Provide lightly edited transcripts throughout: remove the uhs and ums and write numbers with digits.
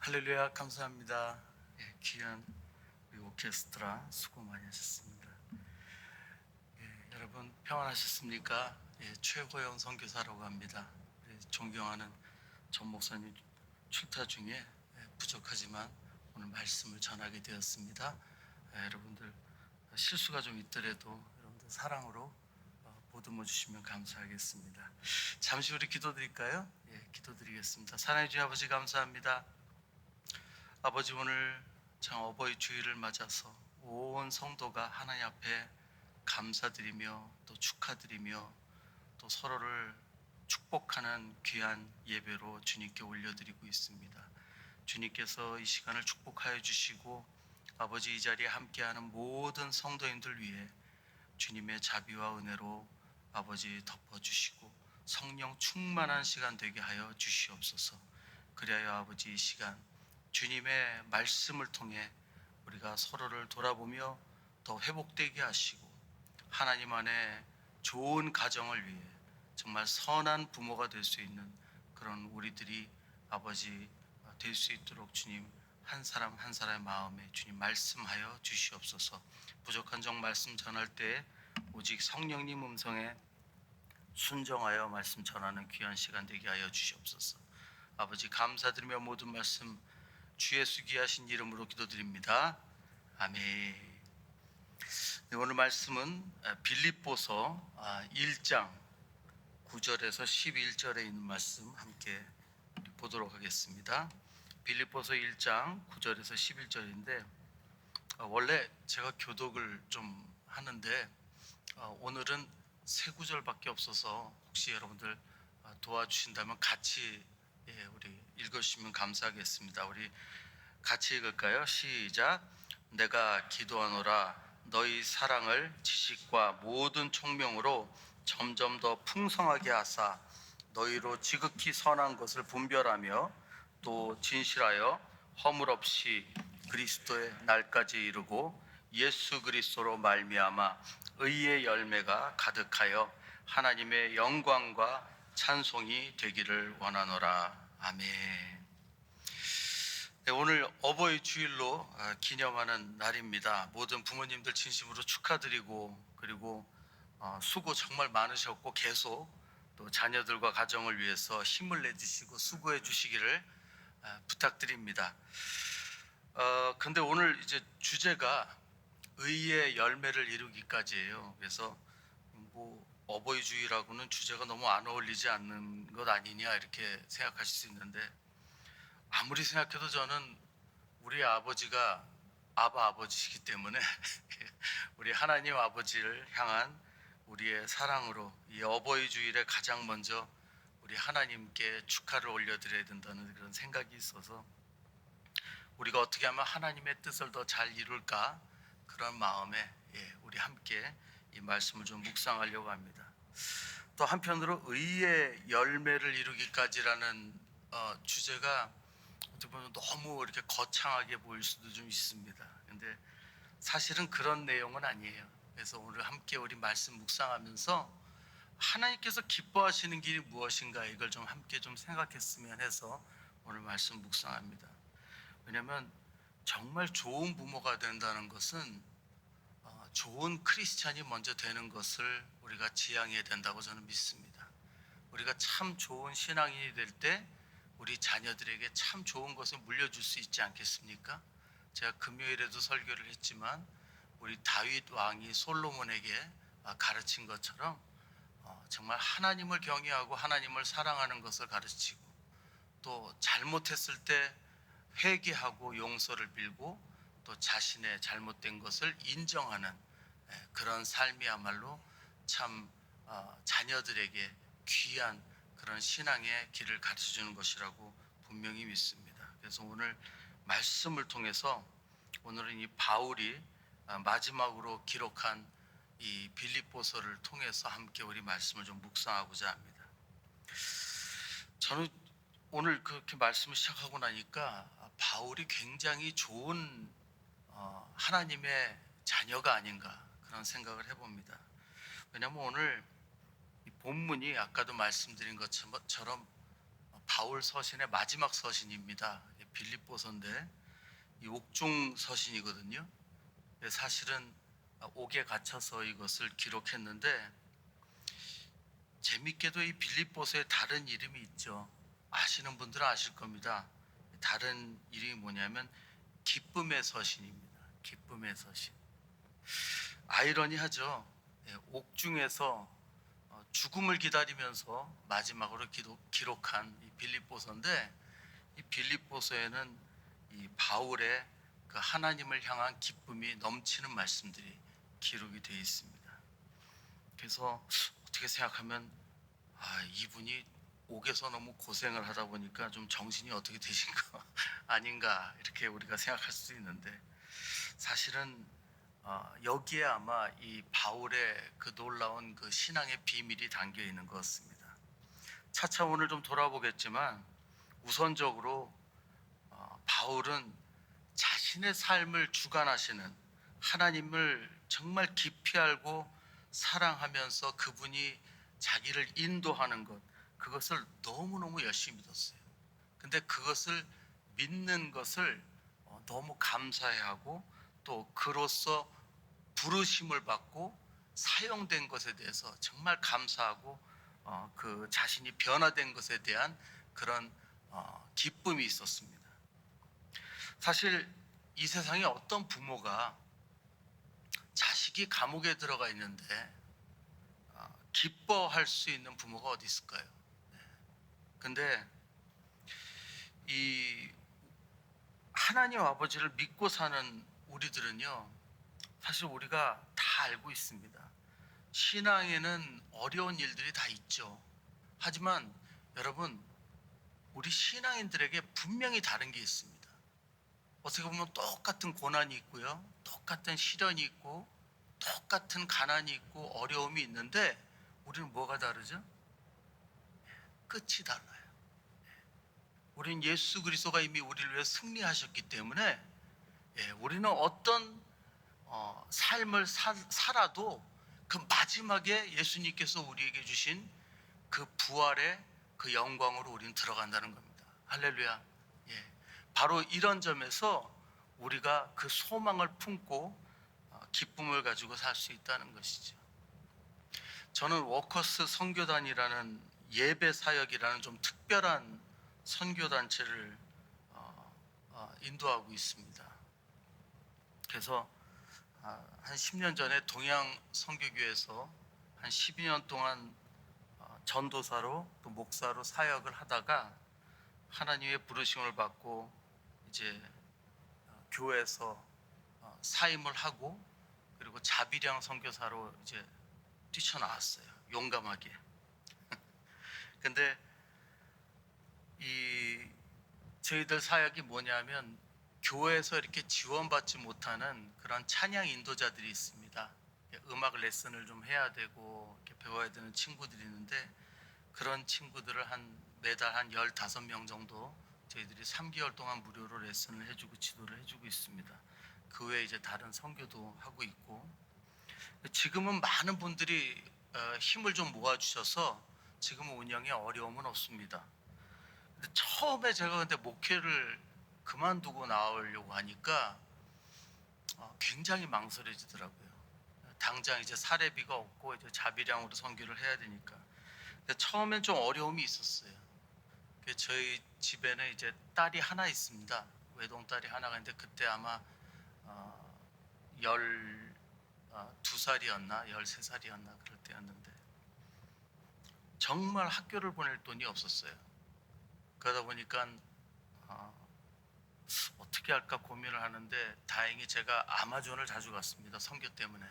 할렐루야, 감사합니다. 귀한 우리 오케스트라 수고 많이 하셨습니다. 여러분 평안하셨습니까? 최고영 선교사라고 합니다. 존경하는 전 목사님 출타 중에 부족하지만 오늘 말씀을 전하게 되었습니다. 여러분들 실수가 좀 있더라도 여러분들 사랑으로 보듬어 주시면 감사하겠습니다. 잠시 우리 기도드릴까요? 기도드리겠습니다. 사랑해 주신 아버지 감사합니다. 아버지, 오늘 참 어버이 주일을 맞아서 온 성도가 하나님 앞에 감사드리며 또 축하드리며 또 서로를 축복하는 귀한 예배로 주님께 올려드리고 있습니다. 주님께서 이 시간을 축복하여 주시고 아버지, 이 자리에 함께하는 모든 성도인들 위해 주님의 자비와 은혜로 아버지 덮어주시고 성령 충만한 시간 되게 하여 주시옵소서. 그리하여 아버지, 이 시간 주님의 말씀을 통해 우리가 서로를 돌아보며 더 회복되게 하시고 하나님 안에 좋은 가정을 위해 정말 선한 부모가 될 수 있는 그런 우리들이 아버지 될 수 있도록 주님 한 사람 한 사람의 마음에 주님 말씀하여 주시옵소서. 부족한 정 말씀 전할 때 오직 성령님 음성에 순종하여 말씀 전하는 귀한 시간 되게 하여 주시옵소서. 아버지 감사드리며 모든 말씀 주 예수 귀하신 이름으로 기도드립니다. 아멘. 오늘 말씀은 빌립보서 1장 9절에서 11절에 있는 말씀 함께 보도록 하겠습니다. 빌립보서 1장 9절에서 11절인데 원래 제가 교독을 좀 하는데 오늘은 세 구절밖에 없어서 혹시 여러분들 도와주신다면 같이 우리 읽으시면 감사하겠습니다. 우리 같이 읽을까요? 시작. 내가 기도하노라 너희 사랑을 지식과 모든 총명으로 점점 더 풍성하게 하사 너희로 지극히 선한 것을 분별하며 또 진실하여 허물 없이 그리스도의 날까지 이르고 예수 그리스도로 말미암아 의의 열매가 가득하여 하나님의 영광과 찬송이 되기를 원하노라. 아멘. 오늘 어버이 주일로 기념하는 날입니다. 모든 부모님들 진심으로 축하드리고 그리고 수고 정말 많으셨고 계속 또 자녀들과 가정을 위해서 힘을 내주시고 수고해 주시기를 부탁드립니다. 근데 오늘 이제 주제가 의의 열매를 이루기까지예요. 그래서 뭐 어버이 주일하고는 주제가 너무 안 어울리지 않는 것 아니냐 이렇게 생각하실 수 있는데 아무리 생각해도 저는 우리 아버지가 아버지시기 때문에 우리 하나님 아버지를 향한 우리의 사랑으로 이 어버이 주일에 가장 먼저 우리 하나님께 축하를 올려드려야 된다는 그런 생각이 있어서 우리가 어떻게 하면 하나님의 뜻을 더 잘 이룰까 그런 마음에 우리 함께 이 말씀을 좀 묵상하려고 합니다. 또 한편으로 의의 열매를 이루기까지라는 주제가 어떻게 보면 너무 이렇게 거창하게 보일 수도 좀 있습니다. 근데 사실은 그런 내용은 아니에요. 그래서 오늘 함께 우리 말씀 묵상하면서 하나님께서 기뻐하시는 길이 무엇인가 이걸 좀 함께 좀 생각했으면 해서 오늘 말씀 묵상합니다. 왜냐하면 정말 좋은 부모가 된다는 것은 좋은 크리스찬이 먼저 되는 것을 우리가 지향해야 된다고 저는 믿습니다. 우리가 참 좋은 신앙인이 될 때 우리 자녀들에게 참 좋은 것을 물려줄 수 있지 않겠습니까? 제가 금요일에도 설교를 했지만 우리 다윗 왕이 솔로몬에게 가르친 것처럼 정말 하나님을 경외하고 하나님을 사랑하는 것을 가르치고 또 잘못했을 때 회개하고 용서를 빌고 또 자신의 잘못된 것을 인정하는 그런 삶이야말로 참 자녀들에게 귀한 그런 신앙의 길을 가르쳐주는 것이라고 분명히 믿습니다. 그래서 오늘 말씀을 통해서 오늘은 이 바울이 마지막으로 기록한 이 빌립보서를 통해서 함께 우리 말씀을 좀 묵상하고자 합니다. 저는 오늘 그렇게 말씀을 시작하고 나니까 바울이 굉장히 좋은 하나님의 자녀가 아닌가 그런 생각을 해봅니다. 왜냐하면 오늘 이 본문이 아까도 말씀드린 것처럼 바울 서신의 마지막 서신입니다. 빌립보서인데 이 옥중 서신이거든요. 사실은 옥에 갇혀서 이것을 기록했는데 재밌게도 이 빌립보서에 다른 이름이 있죠. 아시는 분들은 아실 겁니다. 다른 이름이 뭐냐면 기쁨의 서신입니다. 기쁨의 서신. 아이러니하죠. 옥중에서 죽음을 기다리면서 마지막으로 기록한 이 빌립보서인데 이 빌립보서에는 이 바울의 그 하나님을 향한 기쁨이 넘치는 말씀들이 기록이 되어 있습니다. 그래서 어떻게 생각하면 이분이 옥에서 너무 고생을 하다 보니까 좀 정신이 어떻게 되신 거 아닌가 이렇게 우리가 생각할 수 있는데 사실은 여기에 아마 이 바울의 그 놀라운 그 신앙의 비밀이 담겨 있는 것 같습니다. 차차 오늘 좀 돌아보겠지만 우선적으로 바울은 자신의 삶을 주관하시는 하나님을 정말 깊이 알고 사랑하면서 그분이 자기를 인도하는 것, 그것을 너무너무 열심히 믿었어요. 근데 그것을 믿는 것을 너무 감사해하고 또 그로써 부르심을 받고 사용된 것에 대해서 정말 감사하고 그 자신이 변화된 것에 대한 그런 기쁨이 있었습니다. 사실 이 세상에 어떤 부모가 자식이 감옥에 들어가 있는데 기뻐할 수 있는 부모가 어디 있을까요? 근데 이 하나님 아버지를 믿고 사는 우리들은요, 사실 우리가 다 알고 있습니다. 신앙에는 어려운 일들이 다 있죠. 하지만 여러분, 우리 신앙인들에게 분명히 다른 게 있습니다. 어떻게 보면 똑같은 고난이 있고요, 똑같은 시련이 있고, 똑같은 가난이 있고 어려움이 있는데 우리는 뭐가 다르죠? 끝이 달라요. 우리는 예수 그리스도가 이미 우리를 위해 승리하셨기 때문에 우리는 어떤 삶을 살아도 그 마지막에 예수님께서 우리에게 주신 그 부활의 그 영광으로 우리는 들어간다는 겁니다. 할렐루야. 바로 이런 점에서 우리가 그 소망을 품고 기쁨을 가지고 살 수 있다는 것이죠. 저는 워커스 선교단이라는 예배 사역이라는 좀 특별한 선교단체를 인도하고 있습니다. 그래서 한 10년 전에 동양 선교교회에서 한 12년 동안 전도사로 또 목사로 사역을 하다가 하나님의 부르심을 받고 이제 교회에서 사임을 하고 그리고 자비량 선교사로 이제 뛰쳐나왔어요. 용감하게. 근데 이 저희들 사역이 뭐냐면 교회에서 이렇게 지원받지 못하는 그런 찬양 인도자들이 있습니다. 음악 레슨을 좀 해야 되고 이렇게 배워야 되는 친구들이 있는데 그런 친구들을 매달 한 15명 정도 저희들이 3개월 동안 무료로 레슨을 해주고 지도를 해주고 있습니다. 그 외에 이제 다른 선교도 하고 있고 지금은 많은 분들이 힘을 좀 모아주셔서 지금은 운영에 어려움은 없습니다. 근데 처음에 제가 근데 목회를 그만두고 나오려고 하니까 굉장히 망설여지더라고요. 당장 이제 사례비가 없고 이제 자비량으로 선교를 해야 되니까. 근데 처음엔 좀 어려움이 있었어요. 저희 집에는 이제 딸이 하나 있습니다. 외동딸이 하나가 있는데 그때 아마 12살이었나 13살이었나 그럴 때였는데 정말 학교를 보낼 돈이 없었어요. 그러다 보니까 어떻게 할까 고민을 하는데 다행히 제가 아마존을 자주 갔습니다. 선교 때문에.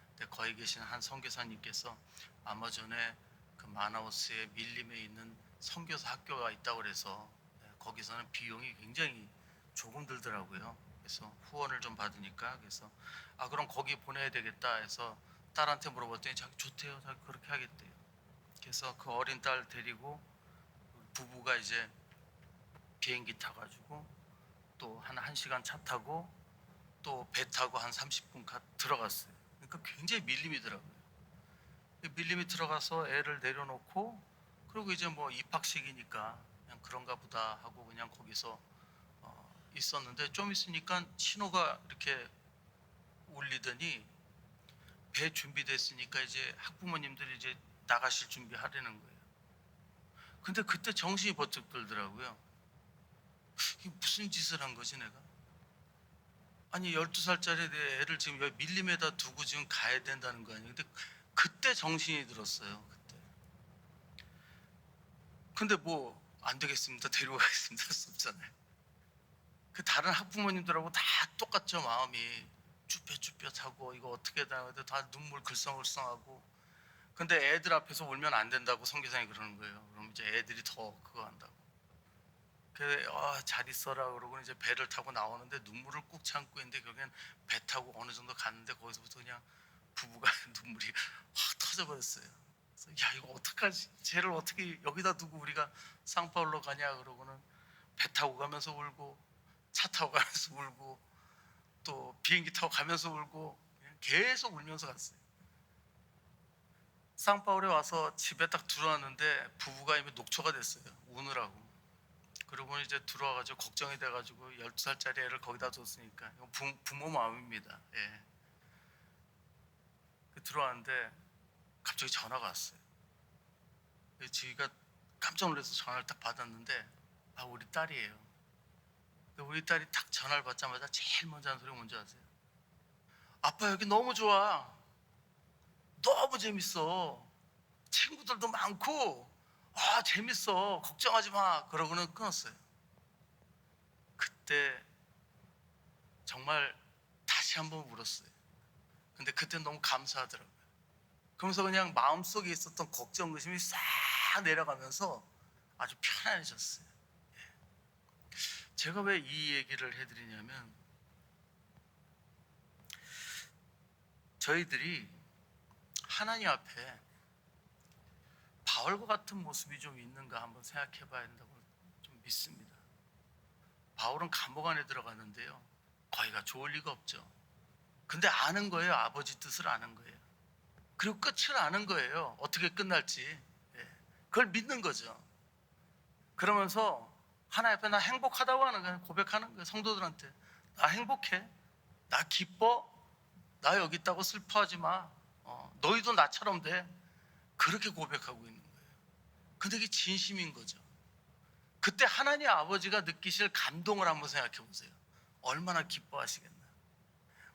근데 거기 계신 한 선교사님께서 아마존에 그 마나우스의 밀림에 있는 선교사 학교가 있다고 그래서 거기서는 비용이 굉장히 조금 들더라고요. 그래서 후원을 좀 받으니까 그래서 그럼 거기 보내야 되겠다 해서 딸한테 물어봤더니 자기 좋대요. 자기 그렇게 하겠대요. 그래서 그 어린 딸 데리고 부부가 이제 비행기 타가지고 또 한 1시간 차 타고 또 배 타고 한 30분 들어갔어요. 그러니까 굉장히 밀림이더라고요. 밀림이 들어가서 애를 내려놓고 그리고 이제 뭐 입학식이니까 그냥 그런가 보다 하고 그냥 거기서 있었는데 좀 있으니까 신호가 이렇게 울리더니 배 준비됐으니까 이제 학부모님들이 이제 나가실 준비하려는 거예요. 근데 그때 정신이 번쩍 들더라고요. 이게 무슨 짓을 한 거지 내가? 아니 12살짜리 내 애를 지금 여기 밀림에다 두고 지금 가야 된다는 거 아니에요? 근데 그때 정신이 들었어요. 그때. 근데 뭐 안 되겠습니다. 데리고 가겠습니다. 할 수 없잖아요. 그 다른 학부모님들하고 다 똑같죠. 마음이 쭈뼛쭈뼛하고 이거 어떻게 다 눈물 글썽글썽하고. 근데 애들 앞에서 울면 안 된다고 선교사님이 그러는 거예요. 그럼 이제 애들이 더 그거 한다고. 그래, 잘 있어라 그러고 이제 배를 타고 나오는데 눈물을 꾹 참고 있는데 결국엔 배 타고 어느 정도 갔는데 거기서부터 그냥 부부가 눈물이 확 터져버렸어요. 그래서 야 이거 어떡하지? 쟤를 어떻게 여기다 두고 우리가 상파울로 가냐 그러고는 배 타고 가면서 울고 차 타고 가면서 울고 또 비행기 타고 가면서 울고 그냥 계속 울면서 갔어요. 상파울에 와서 집에 딱 들어왔는데 부부가 이미 녹초가 됐어요. 우느라고. 그리고 이제 들어와가지고 걱정이 돼가지고 12살짜리 애를 거기다 뒀으니까 이거 부모 마음입니다. 예. 들어왔는데 갑자기 전화가 왔어요. 저희가 깜짝 놀라서 전화를 딱 받았는데 우리 딸이에요. 우리 딸이 딱 전화를 받자마자 제일 먼저 하는 소리가 뭔지 아세요? 아빠 여기 너무 좋아. 너무 재밌어. 친구들도 많고 재밌어. 걱정하지 마. 그러고는 끊었어요. 그때 정말 다시 한번 울었어요. 근데 그때 너무 감사하더라고요. 그러면서 그냥 마음속에 있었던 걱정, 의심이 싹 내려가면서 아주 편안해졌어요. 제가 왜 이 얘기를 해드리냐면 저희들이 하나님 앞에 바울과 같은 모습이 좀 있는가 한번 생각해 봐야 된다고 좀 믿습니다. 바울은 감옥 안에 들어갔는데요. 거기가 좋을 리가 없죠. 근데 아는 거예요. 아버지 뜻을 아는 거예요. 그리고 끝을 아는 거예요. 어떻게 끝날지. 예. 그걸 믿는 거죠. 그러면서 하나님 앞에 나 행복하다고 하는 거예요. 고백하는 거예요. 성도들한테. 나 행복해. 나 기뻐. 나 여기 있다고 슬퍼하지 마. 너희도 나처럼 돼. 그렇게 고백하고 있는 거예요. 근데 그게 진심인 거죠. 그때 하나님 아버지가 느끼실 감동을 한번 생각해 보세요. 얼마나 기뻐하시겠나.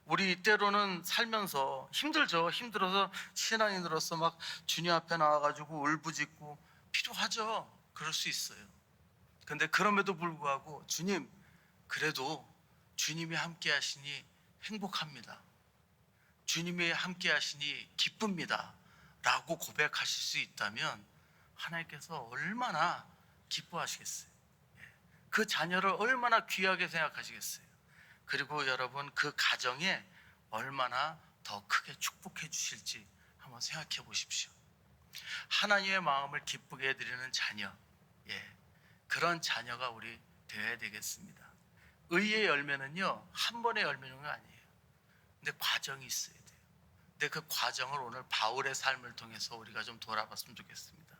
우리 때로는 살면서 힘들죠. 힘들어서 신앙인으로서 막 주님 앞에 나와가지고 울부짖고 필요하죠. 그럴 수 있어요. 근데 그럼에도 불구하고 주님, 그래도 주님이 함께 하시니 행복합니다. 주님이 함께 하시니 기쁩니다. 라고 고백하실 수 있다면 하나님께서 얼마나 기뻐하시겠어요. 그 자녀를 얼마나 귀하게 생각하시겠어요. 그리고 여러분 그 가정에 얼마나 더 크게 축복해 주실지 한번 생각해 보십시오. 하나님의 마음을 기쁘게 해드리는 자녀, 그런 자녀가 우리 되어야 되겠습니다. 의의 열매는요 한 번의 열매는 아니에요. 근데 과정이 있어야 돼요. 근데 그 과정을 오늘 바울의 삶을 통해서 우리가 좀 돌아봤으면 좋겠습니다.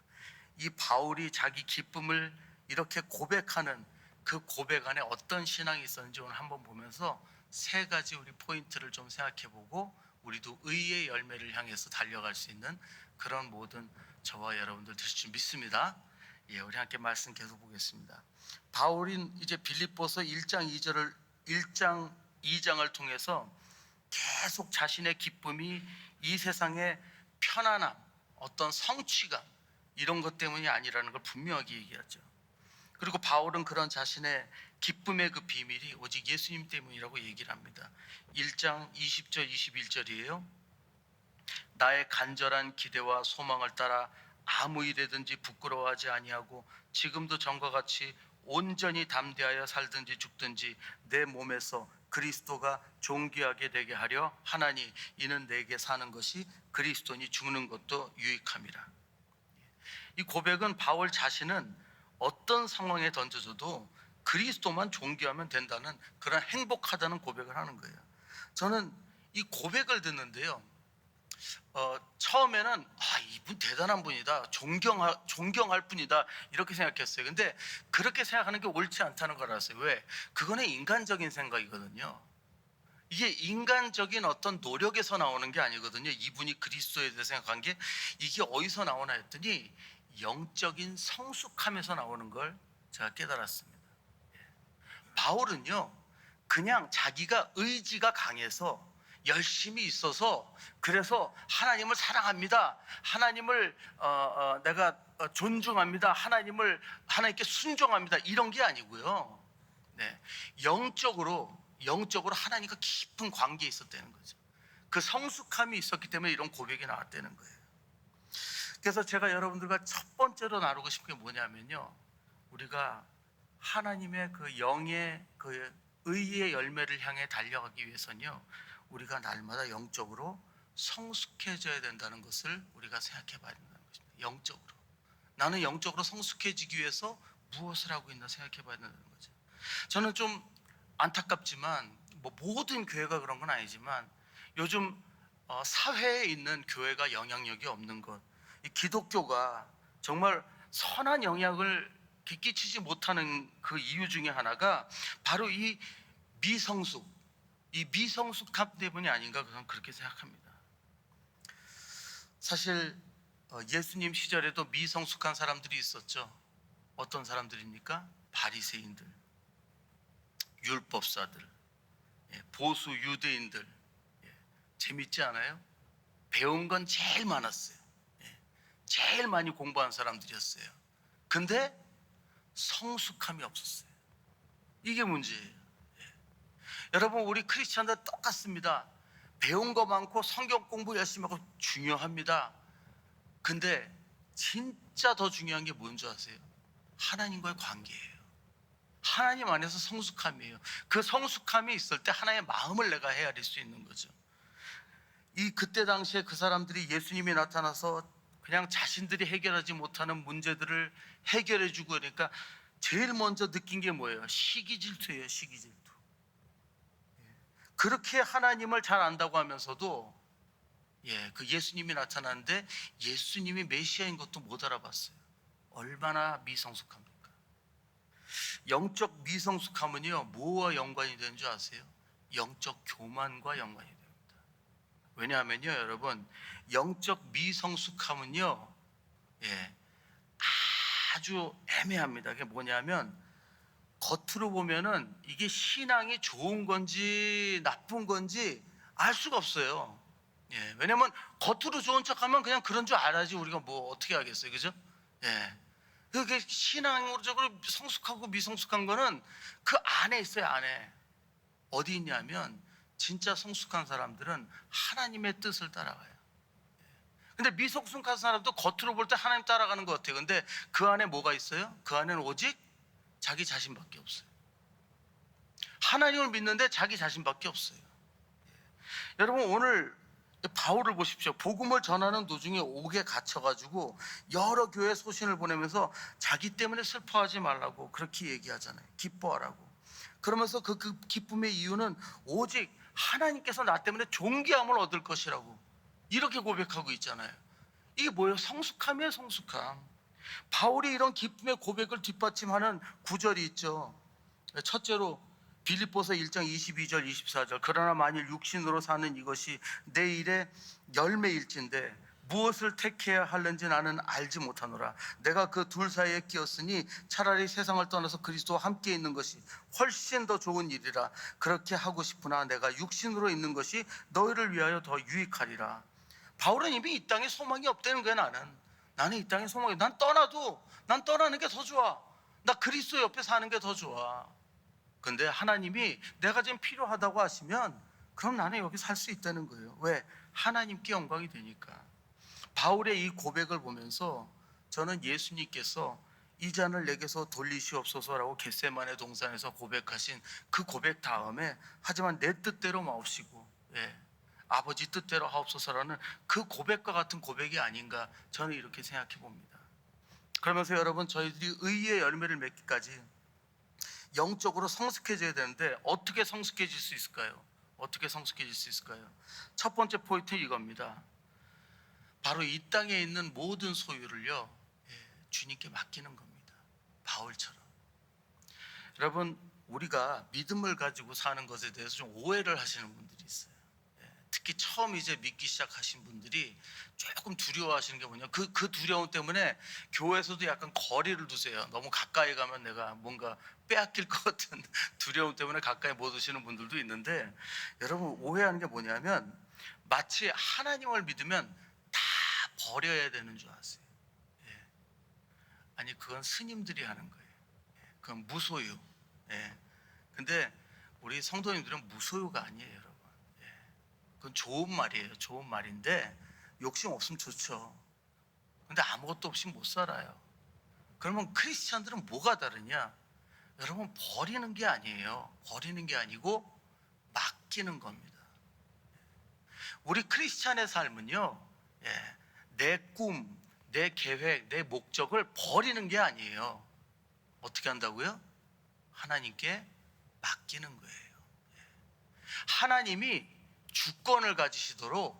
이 바울이 자기 기쁨을 이렇게 고백하는 그 고백 안에 어떤 신앙이 있었는지 오늘 한번 보면서 세 가지 우리 포인트를 좀 생각해보고 우리도 의의 열매를 향해서 달려갈 수 있는 그런 모든 저와 여러분들 되실 줄 믿습니다. 우리 함께 말씀 계속 보겠습니다. 바울이 이제 빌립보서 1장 2장을 통해서 계속 자신의 기쁨이 이 세상의 편안함, 어떤 성취감 이런 것 때문이 아니라는 걸 분명하게 얘기하죠. 그리고 바울은 그런 자신의 기쁨의 그 비밀이 오직 예수님 때문이라고 얘기를 합니다. 1장 20절 21절이에요. 나의 간절한 기대와 소망을 따라 아무 일에든지 부끄러워하지 아니하고 지금도 전과 같이 온전히 담대하여 살든지 죽든지 내 몸에서 그리스도가 존귀하게 되게 하려 하나니 이는 내게 사는 것이 그리스도니 죽는 것도 유익함이라. 이 고백은 바울 자신은 어떤 상황에 던져져도 그리스도만 존귀하면 된다는 그런 행복하다는 고백을 하는 거예요. 저는 이 고백을 듣는데요 처음에는 이분 대단한 분이다, 존경할 분이다 이렇게 생각했어요. 근데 그렇게 생각하는 게 옳지 않다는 걸 알았어요. 왜? 그거는 인간적인 생각이거든요. 이게 인간적인 어떤 노력에서 나오는 게 아니거든요. 이분이 그리스도에 대해 생각한 게 이게 어디서 나오나 했더니 영적인 성숙함에서 나오는 걸 제가 깨달았습니다. 바울은요, 그냥 자기가 의지가 강해서 열심히 있어서 그래서 하나님을 사랑합니다, 하나님을 내가 존중합니다, 하나님께 순종합니다 이런 게 아니고요. 네, 영적으로 하나님과 깊은 관계에 있었다는 거죠. 그 성숙함이 있었기 때문에 이런 고백이 나왔다는 거예요. 그래서 제가 여러분들과 첫 번째로 나누고 싶은 게 뭐냐면요, 우리가 하나님의 그 영의 그 의의 열매를 향해 달려가기 위해서는요, 우리가 날마다 영적으로 성숙해져야 된다는 것을 우리가 생각해 봐야 된다는 것입니다. 영적으로 나는 영적으로 성숙해지기 위해서 무엇을 하고 있나 생각해 봐야 된다는 거죠. 저는 좀 안타깝지만 모든 교회가 그런 건 아니지만 요즘 사회에 있는 교회가 영향력이 없는 것, 이 기독교가 정말 선한 영향을 끼치지 못하는 그 이유 중에 하나가 바로 이 미성숙함 때문이 아닌가, 저는 그렇게 생각합니다. 사실 예수님 시절에도 미성숙한 사람들이 있었죠. 어떤 사람들입니까? 바리새인들, 율법사들, 보수 유대인들. 재밌지 않아요? 배운 건 제일 많았어요. 제일 많이 공부한 사람들이었어요. 근데 성숙함이 없었어요. 이게 문제예요. 여러분, 우리 크리스찬들 똑같습니다. 배운 거 많고 성경 공부 열심히 하고 중요합니다. 근데 진짜 더 중요한 게 뭔지 아세요? 하나님과의 관계예요. 하나님 안에서 성숙함이에요. 그 성숙함이 있을 때 하나님의 마음을 내가 헤아릴 수 있는 거죠. 그때 당시에 그 사람들이 예수님이 나타나서 그냥 자신들이 해결하지 못하는 문제들을 해결해 주고, 그러니까 제일 먼저 느낀 게 뭐예요? 시기질투예요. 시기질투. 그렇게 하나님을 잘 안다고 하면서도 그 예수님이 나타났는데 예수님이 메시아인 것도 못 알아봤어요. 얼마나 미성숙합니까? 영적 미성숙함은요, 뭐와 연관이 되는 줄 아세요? 영적 교만과 연관이 됩니다. 왜냐하면요, 여러분, 영적 미성숙함은요, 아주 애매합니다. 그게 뭐냐면 겉으로 보면은 이게 신앙이 좋은 건지 나쁜 건지 알 수가 없어요. 왜냐면 겉으로 좋은 척하면 그냥 그런 줄 알아야지 우리가 뭐 어떻게 하겠어요, 그죠? 그게 신앙적으로 성숙하고 미성숙한 거는 그 안에 있어요. 안에 어디 있냐면 진짜 성숙한 사람들은 하나님의 뜻을 따라가요. 근데 미성숙한 사람도 겉으로 볼 때 하나님 따라가는 것 같아요. 근데 그 안에 뭐가 있어요? 그 안에는 오직 자기 자신밖에 없어요. 하나님을 믿는데 자기 자신밖에 없어요. 여러분, 오늘 바울을 보십시오. 복음을 전하는 도중에 옥에 갇혀가지고 여러 교회 소신을 보내면서 자기 때문에 슬퍼하지 말라고 그렇게 얘기하잖아요. 기뻐하라고. 그러면서 그 기쁨의 이유는 오직 하나님께서 나 때문에 존귀함을 얻을 것이라고 이렇게 고백하고 있잖아요. 이게 뭐예요? 성숙함이에요. 성숙함. 바울이 이런 기쁨의 고백을 뒷받침하는 구절이 있죠. 첫째로 빌립보서 1장 22절 24절, 그러나 만일 육신으로 사는 이것이 내 일의 열매일진데 무엇을 택해야 하는지 나는 알지 못하노라. 내가 그 둘 사이에 끼었으니 차라리 세상을 떠나서 그리스도와 함께 있는 것이 훨씬 더 좋은 일이라. 그렇게 하고 싶으나 내가 육신으로 있는 것이 너희를 위하여 더 유익하리라. 바울은 이미 이 땅에 소망이 없다는 거야. 나는 이 땅에 소망이, 난 떠나는 게 더 좋아. 나 그리스도 옆에 사는 게 더 좋아. 근데 하나님이 내가 지금 필요하다고 하시면 그럼 나는 여기 살 수 있다는 거예요. 왜? 하나님께 영광이 되니까. 바울의 이 고백을 보면서 저는 예수님께서 이 잔을 내게서 돌리시옵소서라고 겟세마네 동산에서 고백하신 그 고백 다음에 하지만 내 뜻대로 마옵시고 아버지 뜻대로 하옵소서라는 그 고백과 같은 고백이 아닌가, 저는 이렇게 생각해 봅니다. 그러면서 여러분, 저희들이 의의 열매를 맺기까지 영적으로 성숙해져야 되는데 어떻게 성숙해질 수 있을까요? 어떻게 성숙해질 수 있을까요? 첫 번째 포인트는 이겁니다. 바로 이 땅에 있는 모든 소유를요, 주님께 맡기는 겁니다. 바울처럼. 여러분, 우리가 믿음을 가지고 사는 것에 대해서 좀 오해를 하시는 분들이 있어요. 특히 처음 이제 믿기 시작하신 분들이 조금 두려워하시는 게 뭐냐, 그 두려움 때문에 교회에서도 약간 거리를 두세요. 너무 가까이 가면 내가 뭔가 빼앗길 것 같은 두려움 때문에 가까이 못 오시는 분들도 있는데, 여러분 오해하는 게 뭐냐면 마치 하나님을 믿으면 다 버려야 되는 줄 아세요. 아니, 그건 스님들이 하는 거예요. 그건 무소유. 근데 우리 성도님들은 무소유가 아니에요, 여러분. 그건 좋은 말이에요. 좋은 말인데 욕심 없으면 좋죠. 근데 아무것도 없이 못 살아요. 그러면 크리스찬들은 뭐가 다르냐? 여러분, 버리는 게 아니에요. 버리는 게 아니고 맡기는 겁니다. 우리 크리스찬의 삶은요, 내 꿈, 내 계획, 내 목적을 버리는 게 아니에요. 어떻게 한다고요? 하나님께 맡기는 거예요. 하나님이 주권을 가지시도록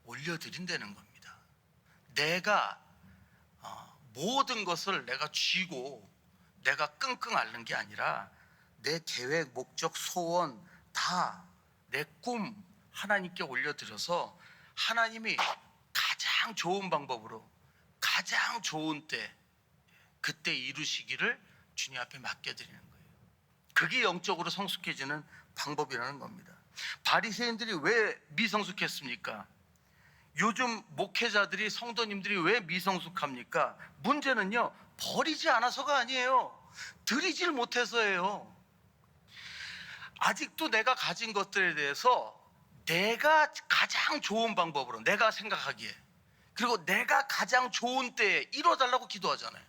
올려드린다는 겁니다. 내가 모든 것을 내가 쥐고 내가 끙끙 앓는 게 아니라 내 계획, 목적, 소원 다 내 꿈 하나님께 올려드려서 하나님이 가장 좋은 방법으로 가장 좋은 때 그때 이루시기를 주님 앞에 맡겨드리는 거예요. 그게 영적으로 성숙해지는 방법이라는 겁니다. 바리새인들이 왜 미성숙했습니까? 요즘 목회자들이, 성도님들이 왜 미성숙합니까? 문제는요, 버리지 않아서가 아니에요. 드리질 못해서예요. 아직도 내가 가진 것들에 대해서 내가 가장 좋은 방법으로, 내가 생각하기에, 그리고 내가 가장 좋은 때에 이뤄달라고 기도하잖아요.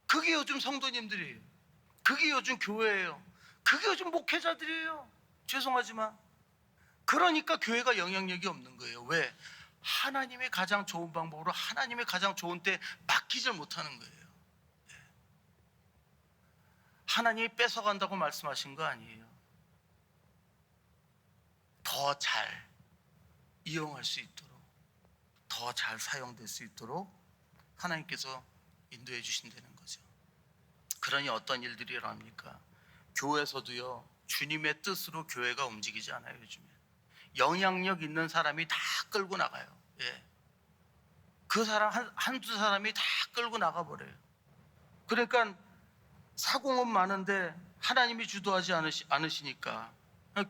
그게 요즘 성도님들이에요. 그게 요즘 교회예요. 그게 요즘 목회자들이에요. 죄송하지만. 그러니까 교회가 영향력이 없는 거예요. 왜? 하나님의 가장 좋은 방법으로 하나님의 가장 좋은 때 맡기질 못하는 거예요. 하나님이 뺏어간다고 말씀하신 거 아니에요. 더 잘 이용할 수 있도록, 더 잘 사용될 수 있도록 하나님께서 인도해 주신다는 거죠. 그러니 어떤 일들이 일어납니까? 교회에서도요, 주님의 뜻으로 교회가 움직이지 않아요. 요즘에 영향력 있는 사람이 다 끌고 나가요. 그 사람 한두 사람이 다 끌고 나가버려요. 그러니까 사공은 많은데 하나님이 주도하지 않으시니까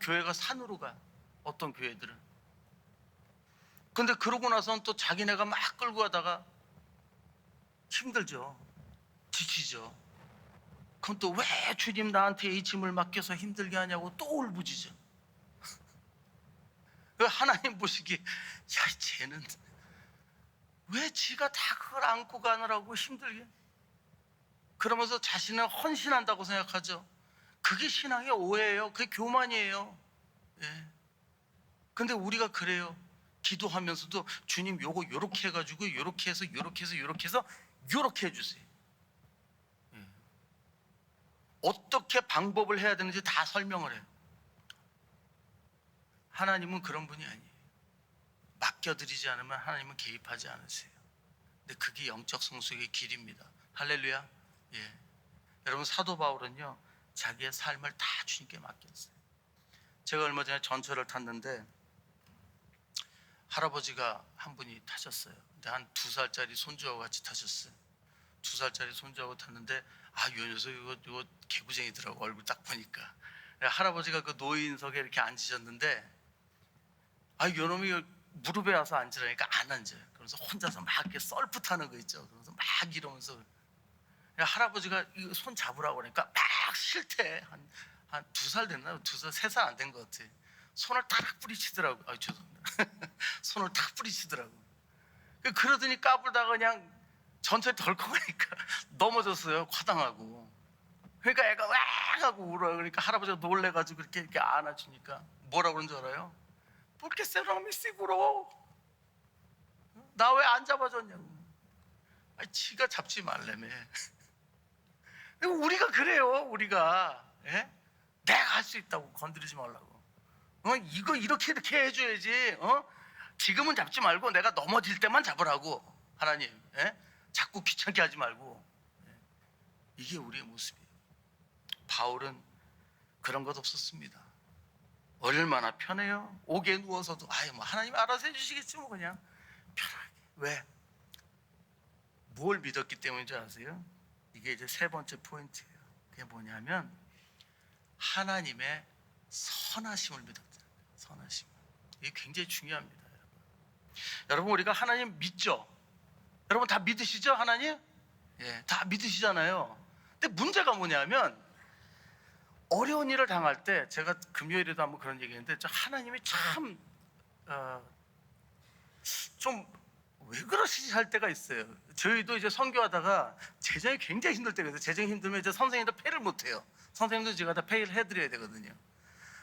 교회가 산으로 가. 어떤 교회들은. 근데 그러고 나서는 또 자기네가 막 끌고 가다가 힘들죠. 지치죠. 그럼 또 왜 주님 나한테 이 짐을 맡겨서 힘들게 하냐고 또 울부짖어. 하나님 보시기, 야, 쟤는 왜 지가 다 그걸 안고 가느라고 힘들게, 그러면서 자신을 헌신한다고 생각하죠. 그게 신앙의 오해예요. 그게 교만이에요. 근데 우리가 그래요. 기도하면서도 주님 요거 요렇게 해가지고 요렇게 해서 요렇게 해서 요렇게 해서 요렇게 해주세요. 어떻게 방법을 해야 되는지 다 설명을 해요. 하나님은 그런 분이 아니에요. 맡겨드리지 않으면 하나님은 개입하지 않으세요. 근데 그게 영적 성숙의 길입니다. 할렐루야. 여러분, 사도 바울은요, 자기의 삶을 다 주님께 맡겼어요. 제가 얼마 전에 전철을 탔는데 할아버지가 한 분이 타셨어요. 근데 한 2살짜리 손주하고 같이 타셨어요. 2살짜리 손주하고 탔는데, 요 녀석 이거 개구쟁이더라고, 얼굴 딱 보니까. 할아버지가 그 노인석에 이렇게 앉으셨는데, 요 놈이 무릎에 와서 앉으라니까 안 앉아요. 그러면서 혼자서 막 이렇게 썰프 타는 거 있죠. 그러면서 막 이러면서, 할아버지가 이거 손 잡으라고 그러니까 막 싫대. 한 2살 됐나? 2살, 3살 안 된 것 같아. 손을 탁 뿌리치더라고. 죄송합니다. 손을 탁 뿌리치더라고. 그러더니 까불다가 그냥 전철이 덜컥하니까 넘어졌어요. 화당하고. 그러니까 애가 와 하고 울어요. 그러니까 할아버지가 놀래가지고 이렇게 안아주니까 뭐라 그런 줄 알아요? porque será me seguro. 나 왜 안 잡아줬냐고. 지가 잡지 말래매. 우리가 그래요. 우리가 내가 할 수 있다고 건드리지 말라고. 이거 이렇게 해줘야지. 지금은 잡지 말고 내가 넘어질 때만 잡으라고. 하나님, 예? 자꾸 귀찮게 하지 말고. 예. 이게 우리의 모습이에요. 바울은 그런 것 없었습니다. 얼마나 편해요. 옥에 누워서도 아유 뭐 하나님 알아서 해주시겠지 뭐 그냥 편하게. 왜? 뭘 믿었기 때문인지 아세요? 이게 이제 세 번째 포인트예요. 그게 뭐냐면 하나님의 선하심을 믿었잖아요. 선하심. 이게 굉장히 중요합니다. 여러분 우리가 하나님 믿죠? 여러분 다 믿으시죠? 하나님? 예, 다 믿으시잖아요. 근데 문제가 뭐냐면 어려운 일을 당할 때 제가 금요일에도 한번 그런 얘기했는데 하나님이 참 좀 왜 그러시지 할 때가 있어요. 저희도 이제 선교하다가 재정이 굉장히 힘들 때가 있어요. 재정이 힘들면 이제 선생님도 페이를 못 해요. 선생님도 제가 다 페이를 해드려야 되거든요.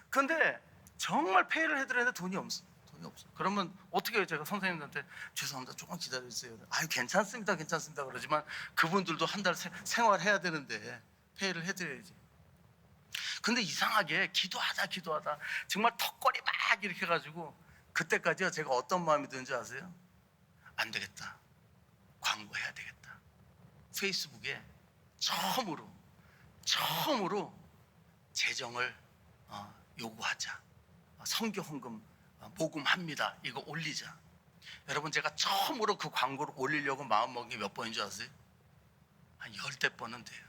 근데 정말 페이를 해드려야 돈이 없어. 돈이 없어. 그러면 어떻게 해요? 제가 선생님한테 죄송합니다. 조금 기다려주세요. 아유 괜찮습니다. 괜찮습니다. 그러지만 그분들도 한 달 생활해야 되는데 페이를 해드려야지. 근데 이상하게 기도하다 정말 턱걸이 막 이렇게 해가지고 그때까지요 제가 어떤 마음이 드는지 아세요? 안 되겠다. 광고해야 되겠다. 페이스북에 처음으로 재정을 요구하자. 선교 헌금 모금합니다. 이거 올리자. 여러분 제가 처음으로 그 광고를 올리려고 마음먹은 게 몇 번인 줄 아세요? 한 10대 번은 돼요.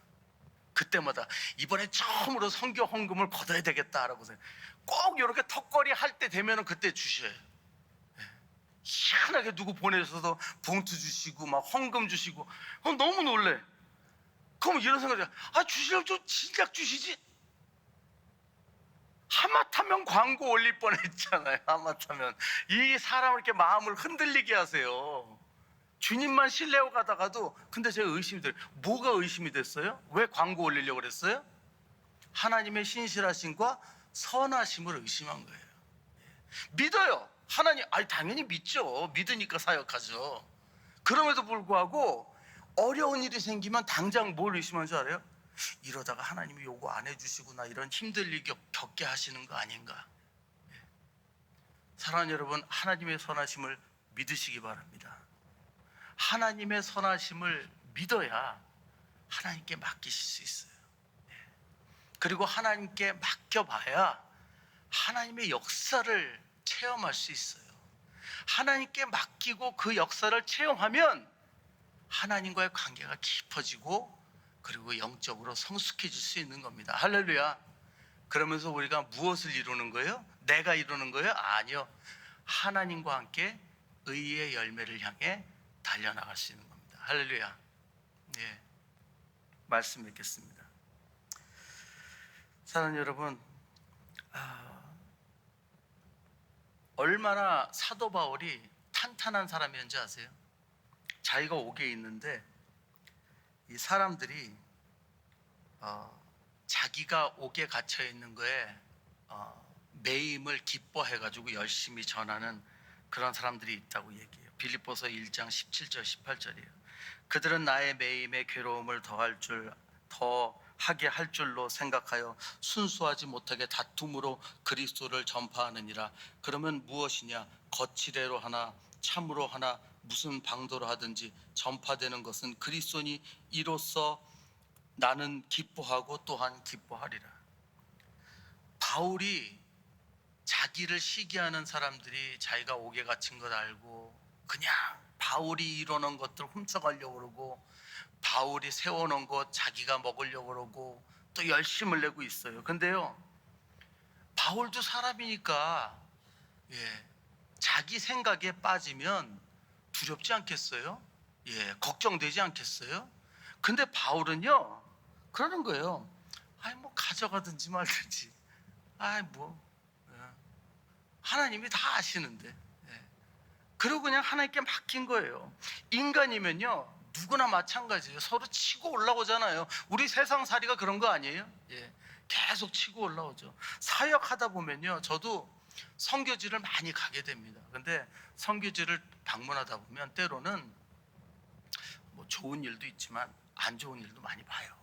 그때마다 이번에 처음으로 선교 헌금을 걷어야 되겠다라고 생각. 꼭 이렇게 턱걸이 할 때 되면은 그때 주셔요. 희한하게 누구 보내셔서 봉투 주시고 막 헌금 주시고 너무 놀래. 그럼 이런 생각이 주시려면 좀 진작 주시지. 하마터면 광고 올릴 뻔했잖아요. 하마터면 이 사람을 이렇게 마음을 흔들리게 하세요. 주님만 신뢰하고 가다가도 근데 제가 의심이 돼요. 뭐가 의심이 됐어요? 왜 광고 올리려고 그랬어요? 하나님의 신실하심과 선하심을 의심한 거예요. 믿어요. 하나님 당연히 믿죠. 믿으니까 사역하죠. 그럼에도 불구하고 어려운 일이 생기면 당장 뭘 의심한 줄 알아요? 이러다가 하나님이 요거 안 해주시구나 이런 힘들 일 겪게 하시는 거 아닌가. 사랑하는 여러분 하나님의 선하심을 믿으시기 바랍니다. 하나님의 선하심을 믿어야 하나님께 맡기실 수 있어요. 그리고 하나님께 맡겨봐야 하나님의 역사를 체험할 수 있어요. 하나님께 맡기고 그 역사를 체험하면 하나님과의 관계가 깊어지고 그리고 영적으로 성숙해질 수 있는 겁니다. 할렐루야. 그러면서 우리가 무엇을 이루는 거예요? 내가 이루는 거예요? 아니요. 하나님과 함께 의의 열매를 향해 달려나갈 수 있는 겁니다. 할렐루야. 예, 말씀 맺겠습니다. 사랑하는 여러분, 얼마나 사도 바울이 탄탄한 사람이었는지 아세요? 자기가 옥에 있는데 이 사람들이 자기가 옥에 갇혀 있는 거에 매임을 기뻐해가지고 열심히 전하는 그런 사람들이 있다고 얘기해요. 빌립보서 1장 17절 18절이에요. 그들은 나의 매임에 괴로움을 더하게 할 줄로 생각하여 순수하지 못하게 다툼으로 그리스도를 전파하느니라. 그러면 무엇이냐? 거칠애로 하나 참으로 하나 무슨 방도로 하든지 전파되는 것은 그리스도니 이로써 나는 기뻐하고 또한 기뻐하리라. 바울이 자기를 시기하는 사람들이 자기가 옥에 갇힌 걸 알고 그냥 바울이 이뤄놓은 것들 훔쳐가려고 그러고 바울이 세워놓은 것 자기가 먹으려고 그러고 또 열심을 내고 있어요. 근데요 바울도 사람이니까 자기 생각에 빠지면 두렵지 않겠어요? 걱정되지 않겠어요? 근데 바울은요 그러는 거예요. 뭐 가져가든지 말든지 하나님이 다 아시는데. 그리고 그냥 하나님께 맡긴 거예요. 인간이면요 누구나 마찬가지예요. 서로 치고 올라오잖아요. 우리 세상살이가 그런 거 아니에요? 계속 치고 올라오죠. 사역하다 보면요 저도 선교지를 많이 가게 됩니다. 근데 선교지를 방문하다 보면 때로는 뭐 좋은 일도 있지만 안 좋은 일도 많이 봐요.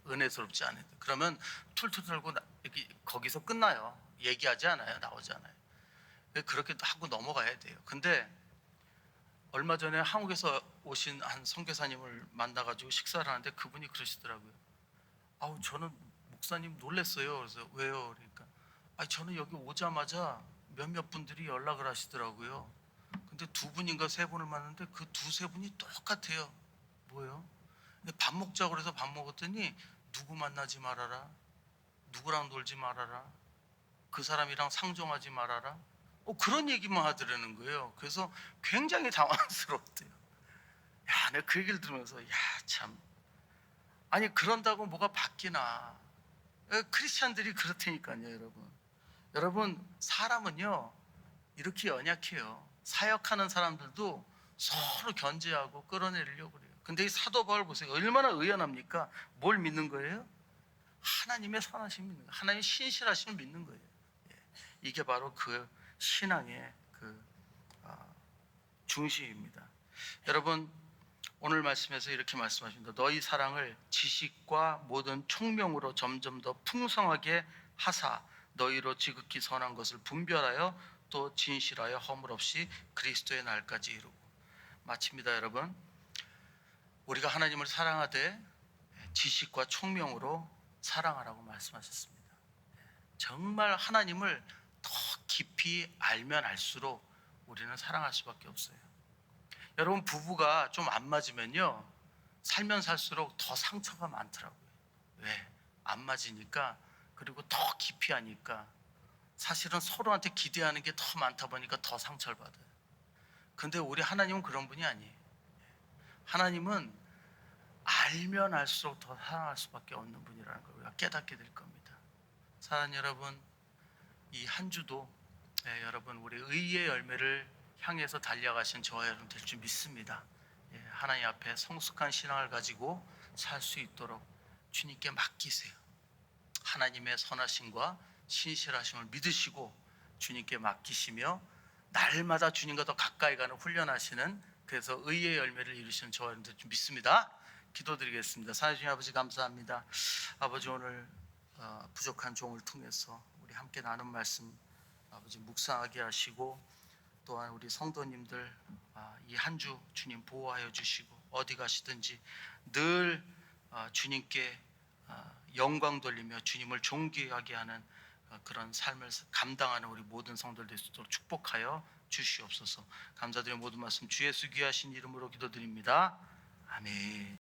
은혜스럽지 않아요. 그러면 툴툴 털고 거기서 끝나요. 얘기하지 않아요. 나오지 않아요. 그렇게 하고 넘어가야 돼요. 근데 얼마 전에 한국에서 오신 한 선교사님을 만나가지고 식사를 하는데 그분이 그러시더라고요. 아우 저는 목사님 놀랬어요. 그래서 왜요? 그러니까 저는 여기 오자마자 몇몇 분들이 연락을 하시더라고요. 근데 두 분인가 세 분을 만났는데 그 두세 분이 똑같아요. 뭐예요? 근데 밥 먹자고 그래서 밥 먹었더니 누구 만나지 말아라, 누구랑 놀지 말아라, 그 사람이랑 상종하지 말아라, 그런 얘기만 하더라는 거예요. 그래서 굉장히 당황스러웠대요. 내가 그 얘기를 들으면서 참, 아니 그런다고 뭐가 바뀌나? 크리스찬들이 그렇다니까요, 여러분. 여러분 사람은요 이렇게 연약해요. 사역하는 사람들도 서로 견제하고 끌어내리려고 그래요. 근데 이 사도 바울 보세요. 얼마나 의연합니까? 뭘 믿는 거예요? 하나님의 선하심을 믿는 거예요. 하나님의 신실하심을 믿는 거예요. 이게 바로 그 신앙의 그 중심입니다. 여러분 오늘 말씀에서 이렇게 말씀하십니다. 너희 사랑을 지식과 모든 총명으로 점점 더 풍성하게 하사 너희로 지극히 선한 것을 분별하여 또 진실하여 허물 없이 그리스도의 날까지 이루고. 마칩니다. 여러분 우리가 하나님을 사랑하되 지식과 총명으로 사랑하라고 말씀하셨습니다. 정말 하나님을 더 깊이 알면 알수록 우리는 사랑할 수밖에 없어요. 여러분 부부가 좀 안 맞으면요 살면 살수록 더 상처가 많더라고요. 왜? 안 맞으니까, 그리고 더 깊이 하니까 사실은 서로한테 기대하는 게 더 많다 보니까 더 상처를 받아요. 근데 우리 하나님은 그런 분이 아니에요. 하나님은 알면 알수록 더 사랑할 수밖에 없는 분이라는 걸 우리가 깨닫게 될 겁니다. 사랑하는 여러분, 이 한 주도 여러분 우리 의의 열매를 향해서 달려가신 저와 여러분 될 줄 믿습니다. 하나님 앞에 성숙한 신앙을 가지고 살 수 있도록 주님께 맡기세요. 하나님의 선하심과 신실하심을 믿으시고 주님께 맡기시며 날마다 주님과 더 가까이 가는 훈련하시는, 그래서 의의 열매를 이루시는 저와 여러분 될 줄 믿습니다. 기도드리겠습니다. 사랑하신 아버지 감사합니다. 아버지 오늘 부족한 종을 통해서 우리 함께 나눈 말씀 아버지 묵상하게 하시고, 또한 우리 성도님들 이 한 주 주님 보호하여 주시고 어디 가시든지 늘 주님께 영광 돌리며 주님을 존귀하게 하는 그런 삶을 감당하는 우리 모든 성도들 될 수 있도록 축복하여 주시옵소서. 감사드리는 모든 말씀 주 예수 귀하신 이름으로 기도드립니다. 아멘.